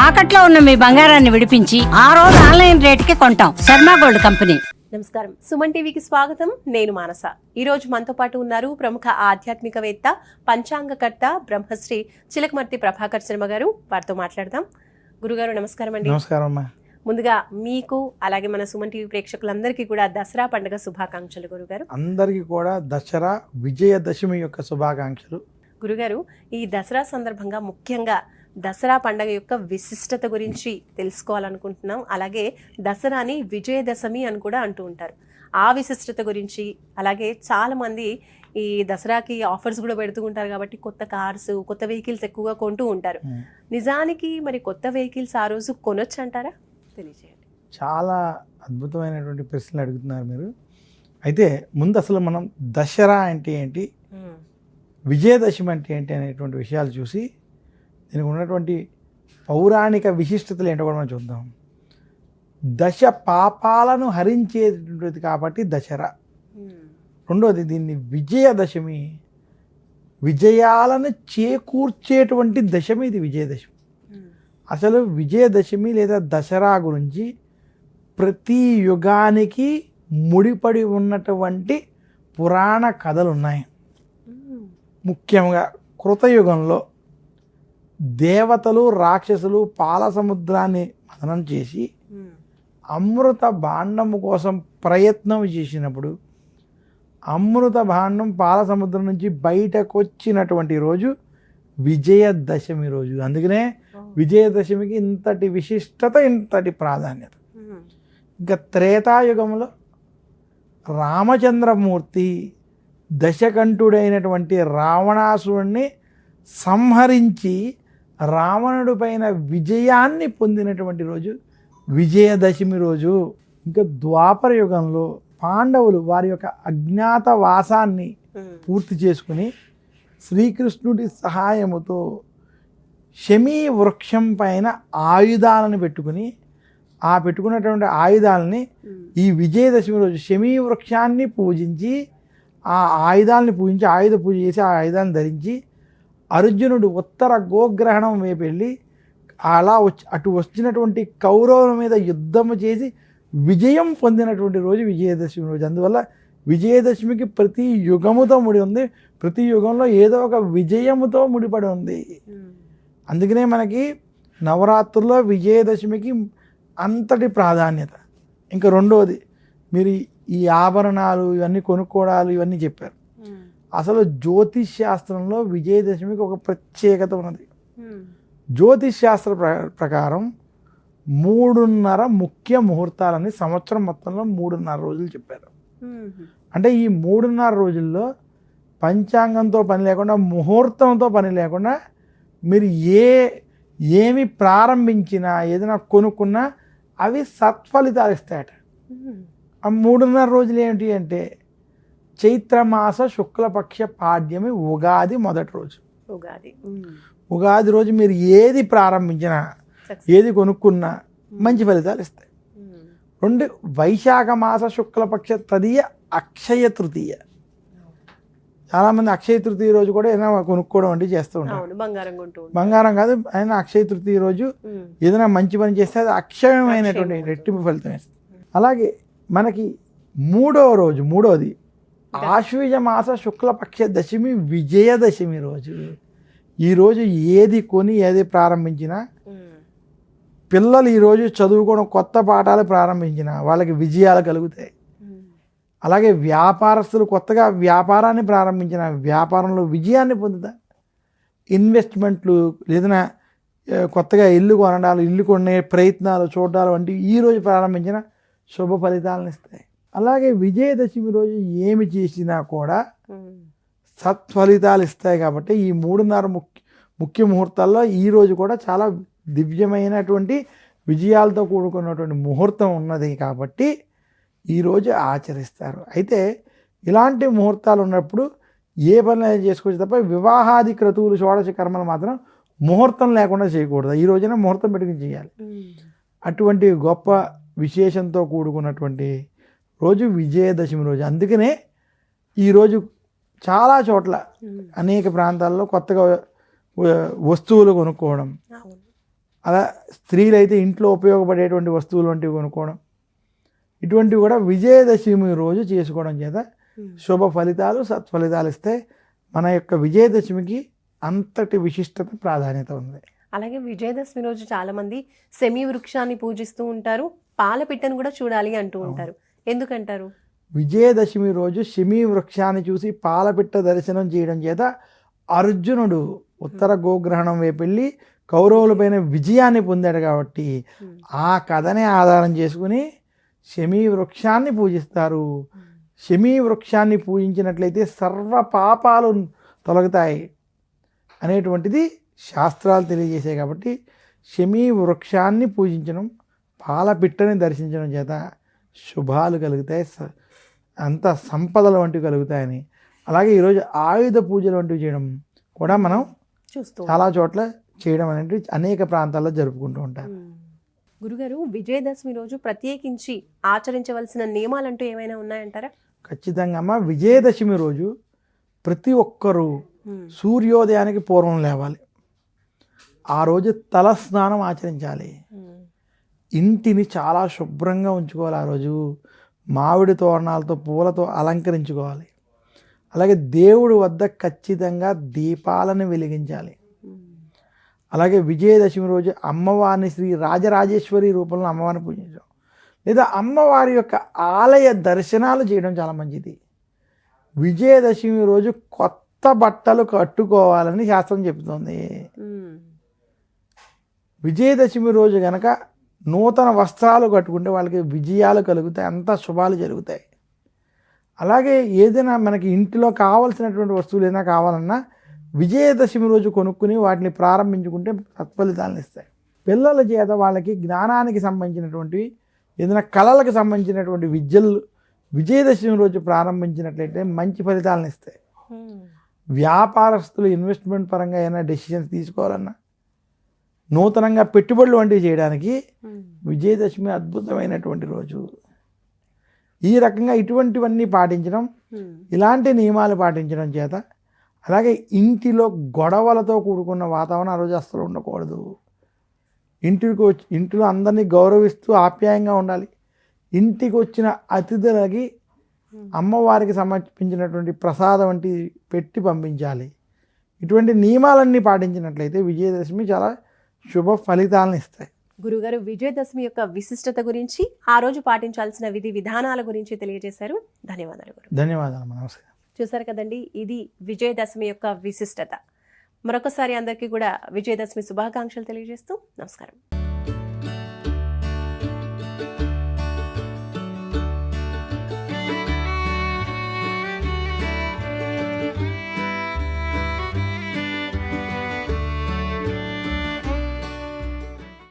తాకట్లో ఉన్న మీ బంగారాన్ని విడిపించి ఆ రోజు ఆన్లైన్ రేటుకి కొంటాం. Sharma gold company. నమస్కారం, సుమన్ టీవీకి స్వాగతం. నేను మానస. ఈ రోజు మనతో పాటు ఉన్నారు ప్రముఖ ఆధ్యాత్మికవేత్త, పంచాంగకర్త బ్రహ్మశ్రీ చిలకమర్తి ప్రభాకర్ శర్మ గారు. వారితో మాట్లాడదాం. గురుగారు నమస్కారం అండి. నమస్కారం అమ్మా. ముందుగా మీకు అలాగే మన సుమన్ టీవీ ప్రేక్షకులందరికీ కూడా దసరా పండుగ శుభాకాంక్షలు గురుగారు. అందరికీ కూడా దసరా విజయదశమి యొక్క శుభాకాంక్షలు. గురుగారు, ఈ దసరా సందర్భంగా ముఖ్యంగా దసరా పండుగ యొక్క విశిష్టత గురించి తెలుసుకోవాలనుకుంటున్నాం. అలాగే దసరాని విజయదశమి అని కూడా అంటూ ఉంటారు. ఆ విశిష్టత గురించి, అలాగే చాలా మంది ఈ దసరాకి ఆఫర్స్ కూడా పెడుతూ ఉంటారు కాబట్టి కొత్త కార్స్, కొత్త వెహికల్స్ ఎక్కువగా కొంటూ ఉంటారు. నిజానికి మరి కొత్త వెహికల్స్ ఆ రోజు కొనొచ్చు అంటారా? తెలియజేయండి. చాలా అద్భుతమైనటువంటి ప్రశ్నలు అడుగుతున్నారు మీరు. అయితే ముందు అసలు మనం దసరా అంటే ఏంటి, విజయదశమి అంటే ఏంటి అనేటువంటి విషయాలు చూసి దీనికి ఉన్నటువంటి పౌరాణిక విశిష్టతలు ఏంటో కూడా మనం చూద్దాం. దశ పాపాలను హరించేటువంటిది కాబట్టి దసరా. రెండోది దీన్ని విజయదశమి, విజయాలను చేకూర్చేటువంటి దశమి, ఇది విజయదశమి. అసలు విజయదశమి లేదా దసరా గురించి ప్రతి యుగానికి ముడిపడి ఉన్నటువంటి పురాణ కథలు ఉన్నాయి. ముఖ్యంగా కృతయుగంలో దేవతలు రాక్షసులు పాల సముద్రాన్ని మథనం చేసి అమృత భాండము కోసం ప్రయత్నం చేసినప్పుడు అమృత భాండం పాల సముద్రం నుంచి బయటకు వచ్చినటువంటి రోజు విజయదశమి రోజు. అందుకనే విజయదశమికి ఇంతటి విశిష్టత, ఇంతటి ప్రాధాన్యత. ఇంకా త్రేతాయుగంలో రామచంద్రమూర్తి దశకంఠుడైనటువంటి రావణాసురుణ్ణి సంహరించి రావణుడి పైన విజయాన్ని పొందినటువంటి రోజు విజయదశమి రోజు. ఇంకా ద్వాపర యుగంలో పాండవులు వారి యొక్క అజ్ఞాతవాసాన్ని పూర్తి చేసుకుని శ్రీకృష్ణుడి సహాయముతో శమీ వృక్షం పైన ఆయుధాలను పెట్టుకుని ఆ పెట్టుకున్నటువంటి ఆయుధాలని ఈ విజయదశమి రోజు శమీ వృక్షాన్ని పూజించి ఆ ఆయుధాలని పూజించి ఆయుధ పూజ చేసి ఆ ఆయుధాలను ధరించి అర్జునుడు ఉత్తర గోగ్రహణం వైపు వెళ్ళి అలా అటు వచ్చినటువంటి కౌరవుల మీద యుద్ధము చేసి విజయం పొందినటువంటి రోజు విజయదశమి రోజు. అందువల్ల విజయదశమికి ప్రతి యుగముతో ముడి ఉంది, ప్రతి యుగంలో ఏదో ఒక విజయముతో ముడిపడి ఉంది. అందుకనే మనకి నవరాత్రుల్లో విజయదశమికి అంతటి ప్రాధాన్యత. ఇంకా రెండోది, మీరు ఈ ఆభరణాలు ఇవన్నీ కొనుక్కోవడాలు ఇవన్నీ చెప్పారు. అసలు జ్యోతిష్ శాస్త్రంలో విజయదశమికి ఒక ప్రత్యేకత ఉన్నది. జ్యోతిష్ శాస్త్ర ప్రకారం 3.5 ముఖ్య ముహూర్తాలని సంవత్సరం మొత్తంలో 3.5 రోజులు చెప్పారు. అంటే ఈ 3.5 రోజుల్లో పంచాంగంతో పని లేకుండా, ముహూర్తంతో పని లేకుండా మీరు ఏమి ప్రారంభించినా ఏదైనా కొనుక్కున్నా అవి సత్ఫలితాలు ఇస్తాయట. ఆ 3.5 రోజులు ఏమిటి అంటే చైత్రమాస శుక్లపక్ష పాడ్యమి ఉగాది మొదటి రోజు. ఉగాది రోజు మీరు ఏది ప్రారంభించినా ఏది కొనుక్కున్నా మంచి ఫలితాలు ఇస్తాయి. 2 వైశాఖ మాస శుక్లపక్ష తదియ అక్షయ తృతీయ. చాలామంది అక్షయ తృతీయ రోజు కూడా ఏదైనా కొనుక్కోవడం అంటే చేస్తూ ఉంటారు. బంగారం కాదు, అయినా అక్షయ తృతీయ రోజు ఏదైనా మంచి పని చేస్తే అది అక్షయమైనటువంటి రెట్టింపు ఫలితం ఇస్తుంది. అలాగే మనకి మూడోది ఆశ్వీజ మాస శుక్లపక్ష దశమి విజయదశమి రోజు. ఈరోజు ఏది కొని ఏది ప్రారంభించినా, పిల్లలు ఈరోజు చదువుకోవడం కొత్త పాఠాలు ప్రారంభించిన వాళ్ళకి విజయాలు కలుగుతాయి. అలాగే వ్యాపారస్తులు కొత్తగా వ్యాపారాన్ని ప్రారంభించిన వ్యాపారంలో విజయాన్ని పొందుతారు. ఇన్వెస్ట్మెంట్లు ఏదైనా కొత్తగా ఇల్లు కొనడాలు, ఇల్లు కొనే ప్రయత్నాలు చూడాలు వంటివి ఈరోజు ప్రారంభించిన శుభ ఫలితాలను ఇస్తాయి. అలాగే విజయదశమి రోజు ఏమి చేసినా కూడా సత్ఫలితాలు ఇస్తాయి. కాబట్టి ఈ 3.5 ముఖ్య ముహూర్తాల్లో ఈరోజు కూడా చాలా దివ్యమైనటువంటి విజయాలతో కూడుకున్నటువంటి ముహూర్తం ఉన్నది కాబట్టి ఈరోజు ఆచరిస్తారు. అయితే ఇలాంటి ముహూర్తాలు ఉన్నప్పుడు ఏ పని చేసుకోవచ్చు తప్ప వివాహాది క్రతువులు షోడశ కర్మలు మాత్రం ముహూర్తం లేకుండా చేయకూడదు. ఈ రోజున ముహూర్తం పెట్టుకుని చేయాలి. అటువంటి గొప్ప విశేషంతో కూడుకున్నటువంటి రోజు విజయదశమి రోజు. అందుకనే ఈరోజు చాలా చోట్ల అనేక ప్రాంతాల్లో కొత్తగా వస్తువులు కొనుక్కోవడం, అలా స్త్రీలైతే ఇంట్లో ఉపయోగపడేటువంటి వస్తువులు వంటివి కొనుక్కోవడం, ఇటువంటివి కూడా విజయదశమి రోజు చేసుకోవడం చేత శుభ ఫలితాలు సత్ఫలితాలు ఇస్తాయి. మన యొక్క విజయదశమికి అంతటి విశిష్టత ప్రాధాన్యత ఉంది. అలాగే విజయదశమి రోజు చాలా మంది సెమీ వృక్షాన్ని పూజిస్తూ ఉంటారు, పాల పిట్టను కూడా చూడాలి అంటూ ఉంటారు. ఎందుకంటారు? విజయదశమి రోజు శమీ వృక్షాన్ని చూసి పాలపిట్ట దర్శనం చేయడం చేత అర్జునుడు ఉత్తర గోగ్రహణం వైపు వెళ్ళి కౌరవులపైన విజయాన్ని పొందాడు కాబట్టి ఆ కథనే ఆధారం చేసుకుని శమీ వృక్షాన్ని పూజిస్తారు. శమీ వృక్షాన్ని పూజించినట్లయితే సర్వ పాపాలు తొలగుతాయి అనేటువంటిది శాస్త్రాలు తెలియజేసాయి. కాబట్టి శమీ వృక్షాన్ని పూజించడం, పాలపిట్టని దర్శించడం చేత శుభాలు కలుగుతాయి, అంత సంపదలు వంటివి కలుగుతాయని. అలాగే ఈరోజు ఆయుధ పూజలు వంటివి చేయడం కూడా మనం చాలా చోట్ల చేయడం అనేది అనేక ప్రాంతాల్లో జరుపుకుంటూ ఉంటారు. గురుగారు, విజయదశమి రోజు ప్రత్యేకించి ఆచరించవలసిన నియమాలంటూ ఏమైనా ఉన్నాయంటారా? ఖచ్చితంగా అమ్మ, విజయదశమి రోజు ప్రతి ఒక్కరూ సూర్యోదయానికి పూర్వం లేవాలి. ఆ రోజు తల స్నానం ఆచరించాలి. ఇంటిని చాలా శుభ్రంగా ఉంచుకోవాలి. ఆ రోజు మామిడి తోరణాలతో పూలతో అలంకరించుకోవాలి. అలాగే దేవుడి వద్ద ఖచ్చితంగా దీపాలను వెలిగించాలి. అలాగే విజయదశమి రోజు అమ్మవారిని శ్రీ రాజరాజేశ్వరి రూపంలో అమ్మవారిని పూజించడం, లేదా అమ్మవారి యొక్క ఆలయ దర్శనాలు చేయడం చాలా మంచిది. విజయదశమి రోజు కొత్త బట్టలు కట్టుకోవాలని శాస్త్రం చెబుతుంది. విజయదశమి రోజు కనుక నూతన వస్త్రాలు కట్టుకుంటే వాళ్ళకి విజయాలు కలుగుతాయి, అంతా శుభాలు జరుగుతాయి. అలాగే ఏదైనా మనకి ఇంటిలో కావాల్సినటువంటి వస్తువులు ఏదైనా కావాలన్నా విజయదశమి రోజు కొనుక్కుని వాటిని ప్రారంభించుకుంటే సత్ఫలితాలను ఇస్తాయి. పిల్లల చేత వాళ్ళకి జ్ఞానానికి సంబంధించినటువంటివి, ఏదైనా కళలకు సంబంధించినటువంటి విద్యలు విజయదశమి రోజు ప్రారంభించినట్లయితే మంచి ఫలితాలను ఇస్తాయి. వ్యాపారస్తులు ఇన్వెస్ట్మెంట్ పరంగా ఏమైనా డెసిషన్స్ తీసుకోవాలన్నా, నూతనంగా పెట్టుబడులు వంటివి చేయడానికి విజయదశమి అద్భుతమైనటువంటి రోజు. ఈ రకంగా ఇటువంటివన్నీ పాటించడం, ఇలాంటి నియమాలు పాటించడం చేత, అలాగే ఇంటిలో గొడవలతో కూడుకున్న వాతావరణం ఆ రోజు అస్సలు ఉండకూడదు. ఇంటిలో అందరినీ గౌరవిస్తూ ఆప్యాయంగా ఉండాలి. ఇంటికి వచ్చిన అతిథులకి అమ్మవారికి సమర్పించినటువంటి ప్రసాదం వంటి పెట్టి పంపించాలి. ఇటువంటి నియమాలన్నీ పాటించినట్లయితే విజయదశమి చాలా శుభ ఫలితాలను ఇస్తాయి. గురుగారు, విజయదశమి యొక్క విశిష్టత గురించి, ఆ రోజు పాటించాల్సిన విధి విధానాల గురించి తెలియజేశారు. ధన్యవాదాలు గురు. ధన్యవాదాలు. నమస్కారం. చూసారు కదండి, ఇది విజయదశమి యొక్క విశిష్టత. మరొకసారి అందరికీ కూడా విజయదశమి శుభాకాంక్షలు తెలియజేస్తూ నమస్కారం.